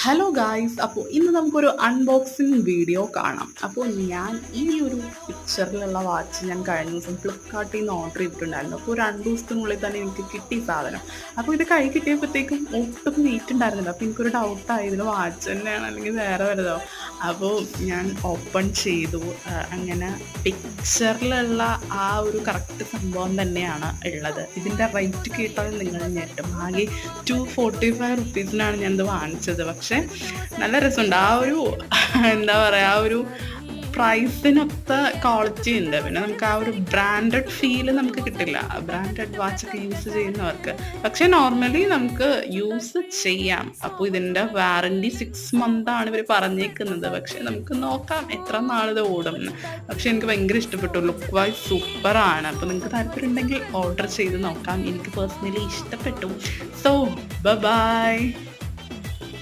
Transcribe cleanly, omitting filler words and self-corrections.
Hello guys, അപ്പോൾ ഇന്ന് നമുക്കൊരു അൺബോക്സിങ് വീഡിയോ കാണാം. അപ്പോൾ ഞാൻ ഈ ഒരു പിക്ചറിലുള്ള വാച്ച് ഞാൻ കഴിഞ്ഞ ദിവസം ഫ്ലിപ്കാർട്ടിൽ നിന്ന് ഓർഡർ ചെയ്തിട്ടുണ്ടായിരുന്നു. അപ്പോൾ 2 ദിവസത്തിനുള്ളിൽ തന്നെ എനിക്ക് കിട്ടി സാധനം. അപ്പോൾ ഇത് കൈ കിട്ടിയപ്പോഴത്തേക്കും ഒട്ടും വെയിറ്റ് ഉണ്ടായിരുന്നില്ല. അപ്പോൾ എനിക്കൊരു ഡൗട്ടായി, ഇതിൽ വാച്ച് തന്നെയാണ് അല്ലെങ്കിൽ വേറെ വലുതോ. അപ്പോൾ ഞാൻ ഓപ്പൺ ചെയ്തു. അങ്ങനെ പിക്ചറിലുള്ള ആ ഒരു കറക്റ്റ് സംഭവം തന്നെയാണ് ഉള്ളത്. ഇതിൻ്റെ റേറ്റ് കേട്ടാൽ നിങ്ങൾ ഞെട്ടും. ആകെ 245 റുപ്പീസിനാണ് ഞാനിത് വാങ്ങിച്ചത്. പക്ഷേ നല്ല രസമുണ്ട്. ആ ഒരു എന്താ പറയുക, ആ ഒരു പ്രൈസിനൊത്ത ക്വാളിറ്റി ഉണ്ട്. പിന്നെ നമുക്ക് ആ ഒരു ബ്രാൻഡഡ് ഫീല് നമുക്ക് കിട്ടില്ല, ബ്രാൻഡഡ് വാച്ചൊക്കെ യൂസ് ചെയ്യുന്നവർക്ക്. പക്ഷേ നോർമലി നമുക്ക് യൂസ് ചെയ്യാം. അപ്പോൾ ഇതിൻ്റെ വാറൻറ്റി 6 മന്താണ് ഇവർ പറഞ്ഞേക്കുന്നത്. പക്ഷേ നമുക്ക് നോക്കാം എത്ര നാളിത് ഓടും. പക്ഷേ എനിക്ക് ഭയങ്കര ഇഷ്ടപ്പെട്ടു. ലുക്ക് വൈസ് സൂപ്പറാണ്. അപ്പോൾ നിങ്ങൾക്ക് താല്പര്യം ഉണ്ടെങ്കിൽ ഓർഡർ ചെയ്ത് നോക്കാം. എനിക്ക് പേഴ്സണലി ഇഷ്ടപ്പെട്ടു. So by.